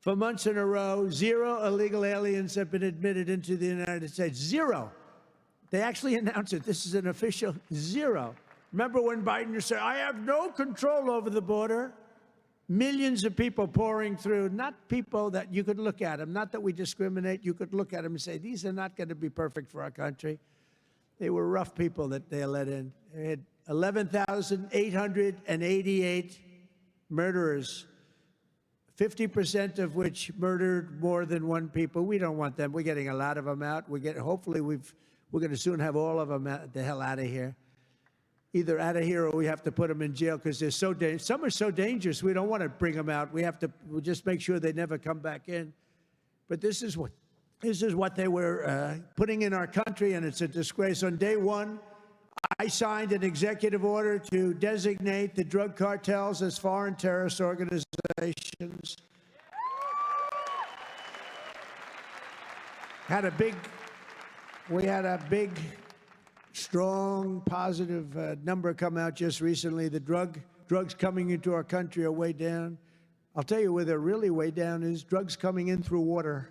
For months in a row, 0 illegal aliens have been admitted into the United States. 0. They actually announced it. This is an official 0. Remember when Biden said, I have no control over the border? Millions of people pouring through, not people that you could look at them, not that we discriminate. You could look at them and say, these are not going to be perfect for our country. They were rough people that they let in. They had 11,888 murderers, 50% of which murdered more than one people. We don't want them. We're getting a lot of them out. Hopefully, we're going to soon have all of them the hell out of here. Either out of here or we have to put them in jail because they're so dangerous. Some are so dangerous, we don't want to bring them out. We'll just make sure they never come back in. But this is what they were putting in our country, and it's a disgrace. On day one, I signed an executive order to designate the drug cartels as foreign terrorist organizations. We had a big, strong, positive number come out just recently. The drugs coming into our country are way down. I'll tell you where they're really way down is drugs coming in through water.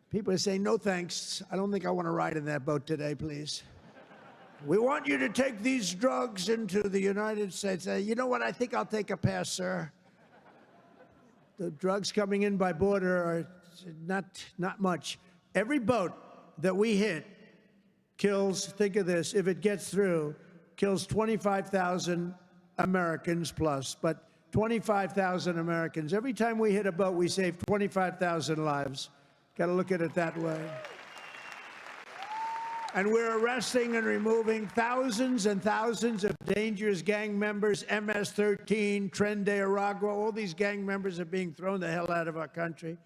People are saying, no thanks. I don't think I want to ride in that boat today, please. We want you to take these drugs into the United States. You know what? I think I'll take a pass, sir. The drugs coming in by border are not much. Every boat that we hit kills, think of this, if it gets through, kills 25,000 Americans plus, but 25,000 Americans. Every time we hit a boat, we save 25,000 lives. Got to look at it that way. And we're arresting and removing thousands and thousands of dangerous gang members, MS-13, Tren de Aragua, all these gang members are being thrown the hell out of our country.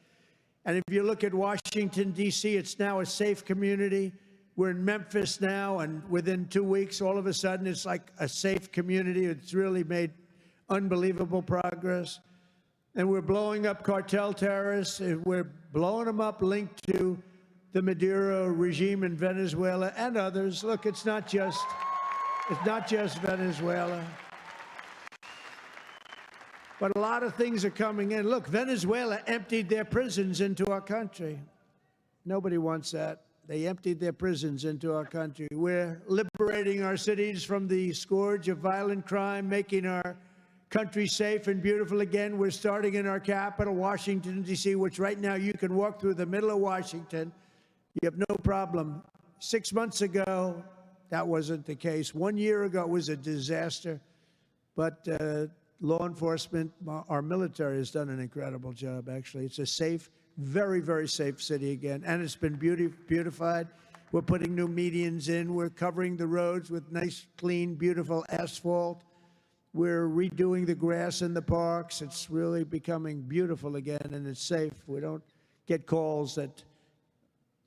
And if you look at Washington, D.C., it's now a safe community. We're in Memphis now, and within 2 weeks, all of a sudden, it's like a safe community. It's really made unbelievable progress. And we're blowing up cartel terrorists. We're blowing them up linked to the Maduro regime in Venezuela and others. Look, it's not just Venezuela. But a lot of things are coming in. Look, Venezuela emptied their prisons into our country. Nobody wants that. They emptied their prisons into our country. We're liberating our cities from the scourge of violent crime, making our country safe and beautiful again. We're starting in our capital, Washington, D.C., which right now you can walk through the middle of Washington. You have no problem. 6 months ago, that wasn't the case. 1 year ago, it was a disaster. But law enforcement, our military has done an incredible job, actually. It's a safe, very, very safe city again. And it's been beautified. We're putting new medians in. We're covering the roads with nice, clean, beautiful asphalt. We're redoing the grass in the parks. It's really becoming beautiful again, and it's safe. We don't get calls that,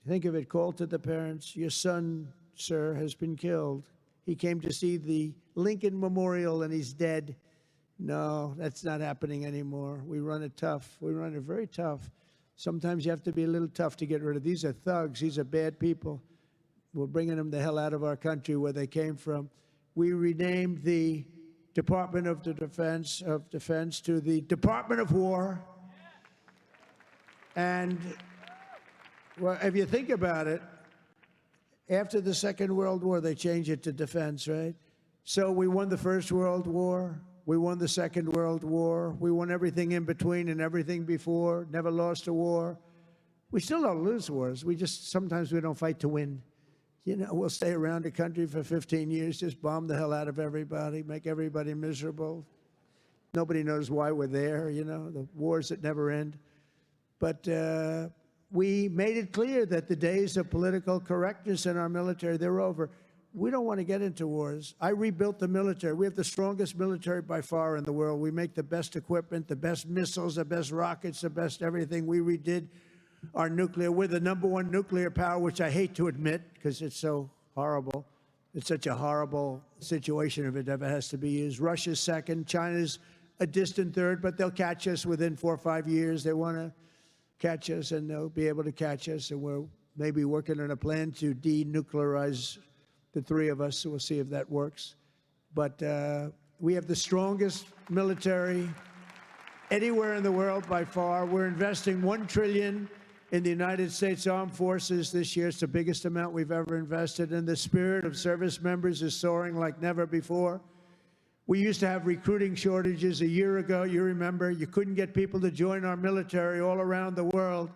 think of it, call to the parents, your son, sir, has been killed. He came to see the Lincoln Memorial, and he's dead. No, that's not happening anymore. We run it tough. We run it very tough. Sometimes you have to be a little tough to get rid of. These are thugs. These are bad people. We're bringing them the hell out of our country where they came from. We renamed the Department of Defense to the Department of War. And well, if you think about it, after the Second World War, they changed it to defense, right? So we won the First World War. We won the Second World War. We won everything in between and everything before. Never lost a war. We still don't lose wars. Sometimes we don't fight to win. You know, we'll stay around the country for 15 years, just bomb the hell out of everybody, make everybody miserable. Nobody knows why we're there, you know, the wars that never end. But we made it clear that the days of political correctness in our military, they're over. We don't want to get into wars. I rebuilt the military. We have the strongest military by far in the world. We make the best equipment, the best missiles, the best rockets, the best everything. We redid our nuclear. We're the #1 nuclear power, which I hate to admit because it's so horrible. It's such a horrible situation if it ever has to be used. Russia's second. China's a distant third, but they'll catch us within 4 or 5 years. They want to catch us, and they'll be able to catch us. And we're maybe working on a plan to denuclearize the three of us, so we'll see if that works. But we have the strongest military anywhere in the world by far. We're investing $1 trillion in the United States Armed Forces this year. It's the biggest amount we've ever invested, and the spirit of service members is soaring like never before. We used to have recruiting shortages a year ago. You remember, you couldn't get people to join our military all around the world.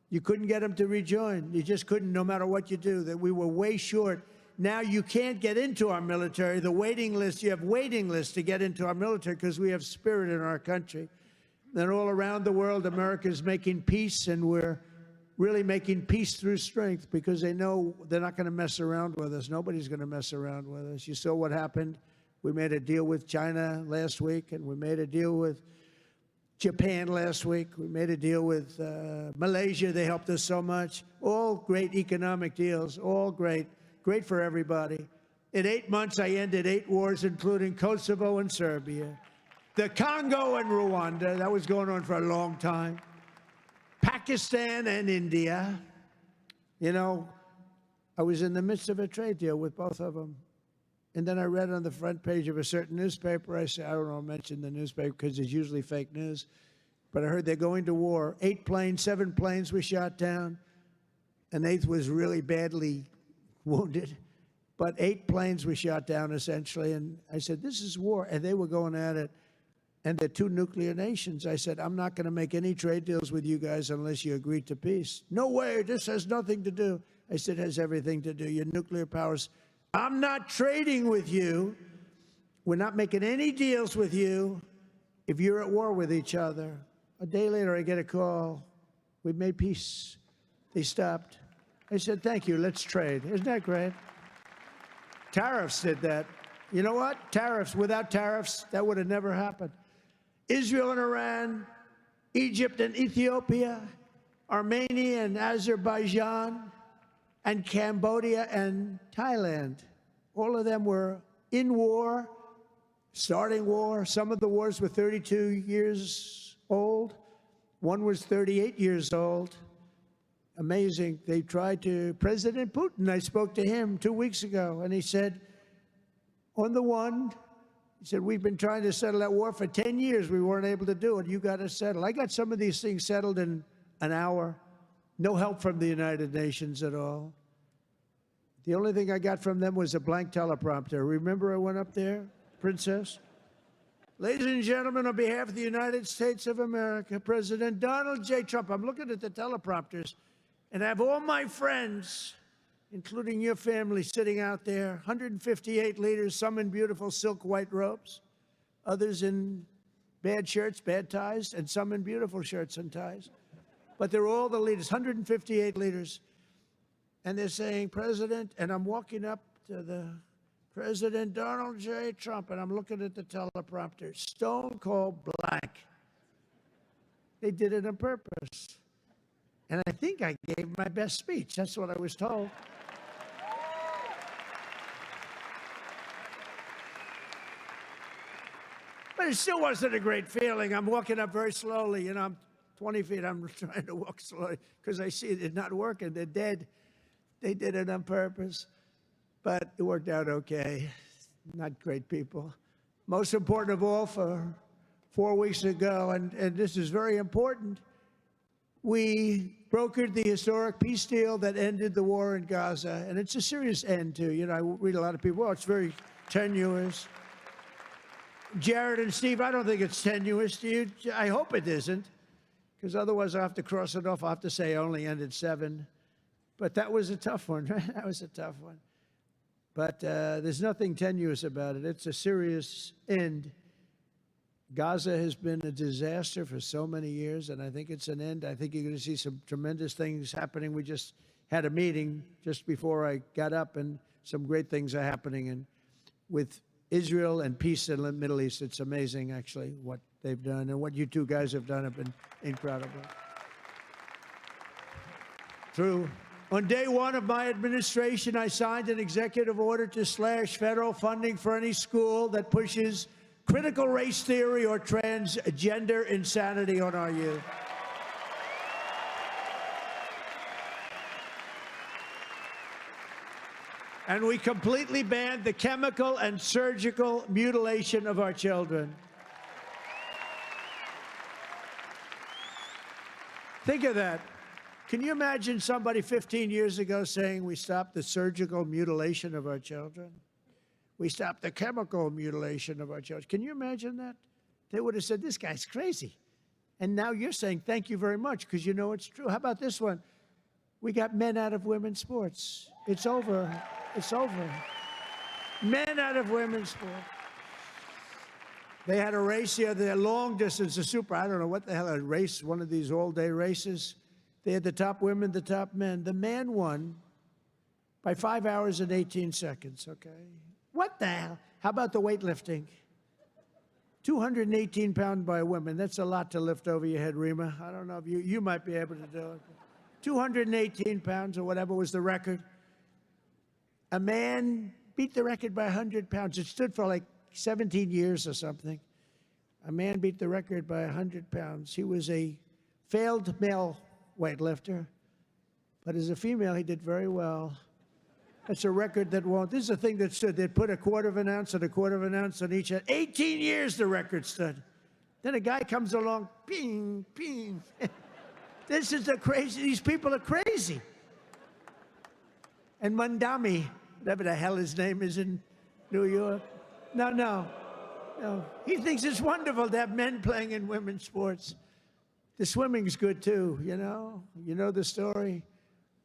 You couldn't get them to rejoin. You just couldn't, no matter what you do. That we were way short. Now you can't get into our military. The waiting list, you have waiting lists to get into our military because we have spirit in our country. And all around the world, America is making peace, and we're really making peace through strength because they know they're not going to mess around with us. Nobody's going to mess around with us. You saw what happened. We made a deal with China last week, and we made a deal with Japan last week. We made a deal with Malaysia. They helped us so much. All great economic deals, all great. Great for everybody. In 8 months, I ended 8 wars, including Kosovo and Serbia, the Congo and Rwanda. That was going on for a long time. Pakistan and India. You know, I was in the midst of a trade deal with both of them. And then I read on the front page of a certain newspaper, I said, I don't know, mention the newspaper because it's usually fake news. But I heard they're going to war. 7 planes were shot down. An 8th was really badly wounded. But 8 planes were shot down, essentially. And I said, this is war. And they were going at it. and they're two nuclear nations. I said, I'm not going to make any trade deals with you guys unless you agree to peace. No way, this has nothing to do. I said, it has everything to do. You're nuclear powers. I'm not trading with you. We're not making any deals with you if you're at war with each other. A day later, I get a call. We've made peace. They stopped. I said, thank you, let's trade. Isn't that great? Tariffs did that. You know what? Tariffs, without tariffs, that would have never happened. Israel and Iran, Egypt and Ethiopia, Armenia and Azerbaijan, and Cambodia and Thailand. All of them were in war, starting war. Some of the wars were 32 years old. One was 38 years old. Amazing. They tried to, President Putin, I spoke to him 2 weeks ago, and he said, on the one, he said, we've been trying to settle that war for 10 years. We weren't able to do it. You got to settle. I got some of these things settled in an hour. No help from the United Nations at all. The only thing I got from them was a blank teleprompter. Remember I went up there, Princess? Ladies and gentlemen, on behalf of the United States of America, President Donald J. Trump, I'm looking at the teleprompters, and I have all my friends, including your family, sitting out there, 158 leaders, some in beautiful silk white robes, others in bad shirts, bad ties, and some in beautiful shirts and ties. But they're all the leaders, 158 leaders. And they're saying, President, and I'm walking up to the President Donald J. Trump, and I'm looking at the teleprompter, stone cold blank. They did it on purpose. And I think I gave my best speech. That's what I was told. But it still wasn't a great feeling. I'm walking up very slowly. You know, I'm 20 feet. I'm trying to walk slowly because I see it's not working. They're dead. They did it on purpose. But it worked out okay. Not great people. Most important of all, for 4 weeks ago, and this is very important, we brokered the historic peace deal that ended the war in Gaza. And it's a serious end, too. You know, I read a lot of people, oh, it's very tenuous. Jared and Steve, I don't think it's tenuous to you. I hope it isn't, because otherwise I'll have to cross it off. I'll have to say I only ended 7. But that was a tough one, right? That was a tough one. But there's nothing tenuous about it. It's a serious end. Gaza has been a disaster for so many years, and I think it's an end. I think you're going to see some tremendous things happening. We just had a meeting just before I got up, and some great things are happening. And with Israel and peace in the Middle East, it's amazing, actually, what they've done. And what you two guys have done have been incredible. On day 1 of my administration, I signed an executive order to slash federal funding for any school that pushes critical race theory or transgender insanity on our youth. And we completely banned the chemical and surgical mutilation of our children. Think of that. Can you imagine somebody 15 years ago saying we stopped the surgical mutilation of our children? We stopped the chemical mutilation of our children. Can you imagine that? They would have said, this guy's crazy. And now you're saying, thank you very much, because you know it's true. How about this one? We got men out of women's sports. It's over. It's over. Men out of women's sports. They had a race the other day, long distance, a super, I don't know what the hell, a race, one of these all-day races. They had the top women, the top men. The man won by 5 hours and 18 seconds, okay? What the hell? How about the weightlifting? 218 pounds by women. That's a lot to lift over your head, Rima. I don't know if you might be able to do it. 218 pounds or whatever was the record. A man beat the record by 100 pounds. It stood for like 17 years or something. A man beat the record by 100 pounds. He was a failed male weightlifter, but as a female, he did very well. That's a record that won't. This is a thing that stood. They'd put a quarter of an ounce and a quarter of an ounce on each end. 18 years the record stood. Then a guy comes along, ping, ping. This is the crazy. These people are crazy. And Mandami, whatever the hell his name is in New York. No. No, he thinks it's wonderful to have men playing in women's sports. The swimming's good too, you know? You know the story?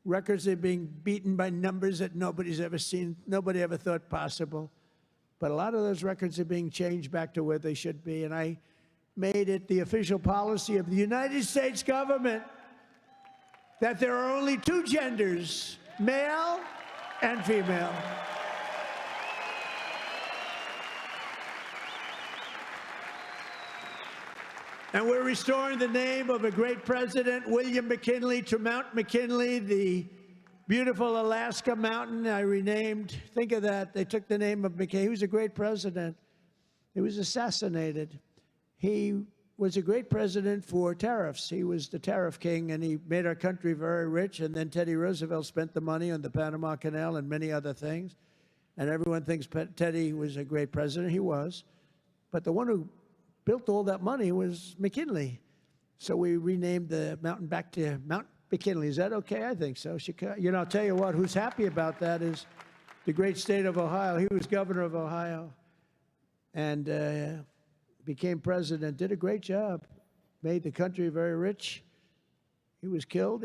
Records are being beaten by numbers that nobody's ever seen, nobody ever thought possible. But a lot of those records are being changed back to where they should be, and I made it the official policy of the United States government that there are only two genders, male and female. And we're restoring the name of a great president, William McKinley, to Mount McKinley, the beautiful Alaska mountain I renamed. Think of that. They took the name of McKinley. He was a great president. He was assassinated. He was a great president for tariffs. He was the tariff king, and he made our country very rich. And then Teddy Roosevelt spent the money on the Panama Canal and many other things. And everyone thinks Teddy was a great president. He was. But the one who built all that money was McKinley. So we renamed the mountain back to Mount McKinley. Is that okay? I think so. You know, I'll tell you what, who's happy about that is the great state of Ohio. He was governor of Ohio and became president, did a great job, made the country very rich. He was killed.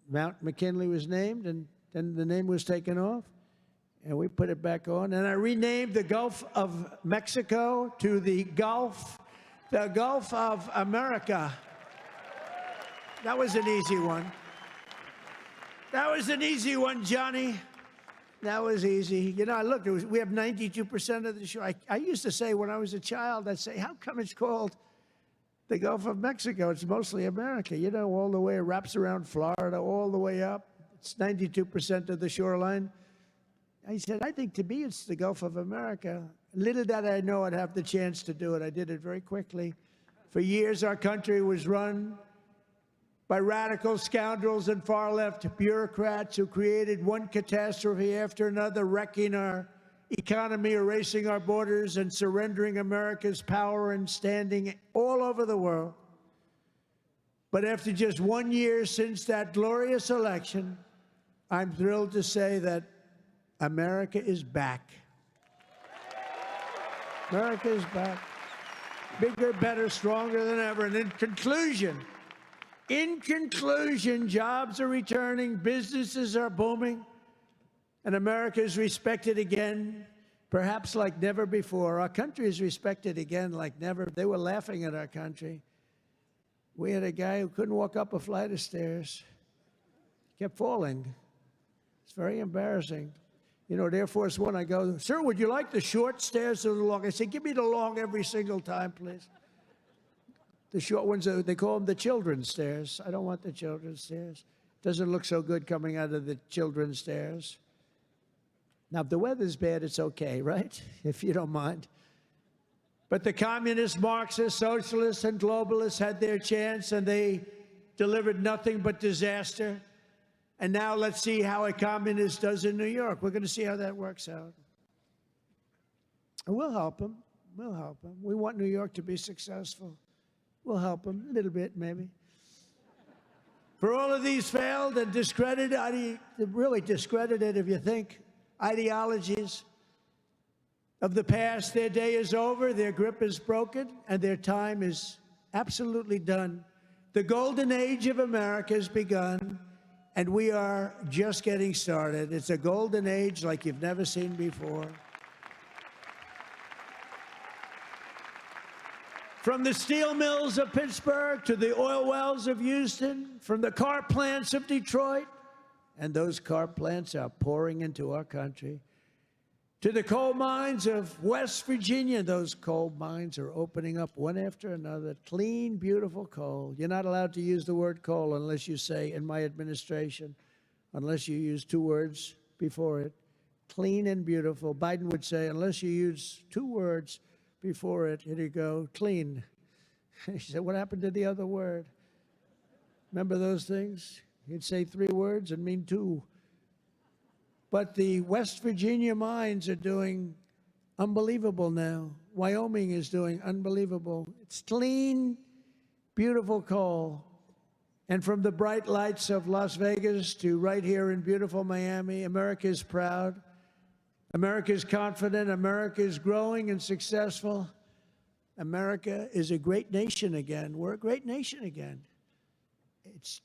Mount McKinley was named, and then the name was taken off. And we put it back on. And I renamed the Gulf of Mexico to the Gulf of America. That was an easy one. That was an easy one, Johnny. That was easy. You know, I looked, we have 92% of the shore. I used to say when I was a child, I'd say, how come it's called the Gulf of Mexico? It's mostly America. You know, all the way, it wraps around Florida, all the way up. It's 92% of the shoreline. I said, I think to me it's the Gulf of America. Little did I know I'd have the chance to do it. I did it very quickly. For years, our country was run by radical scoundrels and far-left bureaucrats who created one catastrophe after another, wrecking our economy, erasing our borders, and surrendering America's power and standing all over the world. But after just 1 year since that glorious election, I'm thrilled to say that America is back. America is back. Bigger, better, stronger than ever. And in conclusion, jobs are returning, businesses are booming, and America is respected again, perhaps like never before. Our country is respected again like never. They were laughing at our country. We had a guy who couldn't walk up a flight of stairs. He kept falling. It's very embarrassing. You know, at Air Force One, I go, sir, would you like the short stairs or the long? I say, give me the long every single time, please. The short ones, they call them the children's stairs. I don't want the children's stairs. Doesn't look so good coming out of the children's stairs. Now, if the weather's bad, it's okay, right? If you don't mind. But the communists, Marxists, socialists, and globalists had their chance, and they delivered nothing but disaster. And now let's see how a communist does in New York. We're going to see how that works out. And we'll help them. We'll help them. We want New York to be successful. We'll help them a little bit, maybe. For all of these failed and discredited, really discredited, if you think, ideologies of the past, their day is over, their grip is broken, and their time is absolutely done. The golden age of America has begun, and we are just getting started. It's a golden age like you've never seen before. From the steel mills of Pittsburgh to the oil wells of Houston, from the car plants of Detroit, and those car plants are pouring into our country, to the coal mines of West Virginia. Those coal mines are opening up one after another. Clean, beautiful coal. You're not allowed to use the word coal unless you say, in my administration, unless you use two words before it. Clean and beautiful. Biden would say, unless you use two words before it, here you go, clean. He said, what happened to the other word? Remember those things? He'd say three words and mean two. But the West Virginia mines are doing unbelievable now. Wyoming is doing unbelievable. It's clean, beautiful coal. And from the bright lights of Las Vegas to right here in beautiful Miami, America is proud. America is confident. America is growing and successful. America is a great nation again. We're a great nation again. It's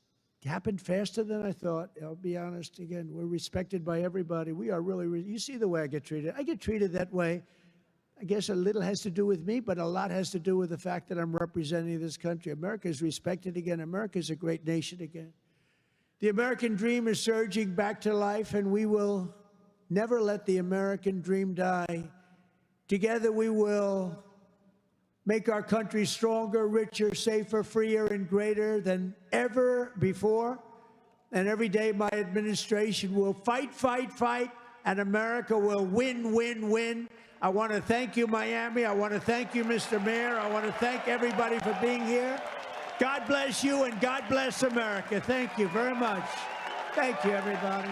happened faster than I thought. I'll be honest again. We're respected by everybody. We are really, you see the way I get treated. I get treated that way. I guess a little has to do with me, but a lot has to do with the fact that I'm representing this country. America is respected again. America is a great nation again. The American dream is surging back to life, and we will never let the American dream die. Together we will make our country stronger, richer, safer, freer, and greater than ever before. And every day my administration will fight, fight, fight, and America will win, win, win. I want to thank you, Miami. I want to thank you, Mr. Mayor. I want to thank everybody for being here. God bless you, and God bless America. Thank you very much. Thank you, everybody.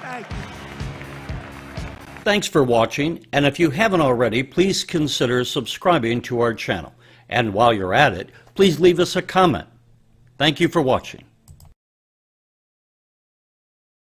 Thank you. Thanks for watching, and if you haven't already, please consider subscribing to our channel. And while you're at it, please leave us a comment. Thank you for watching.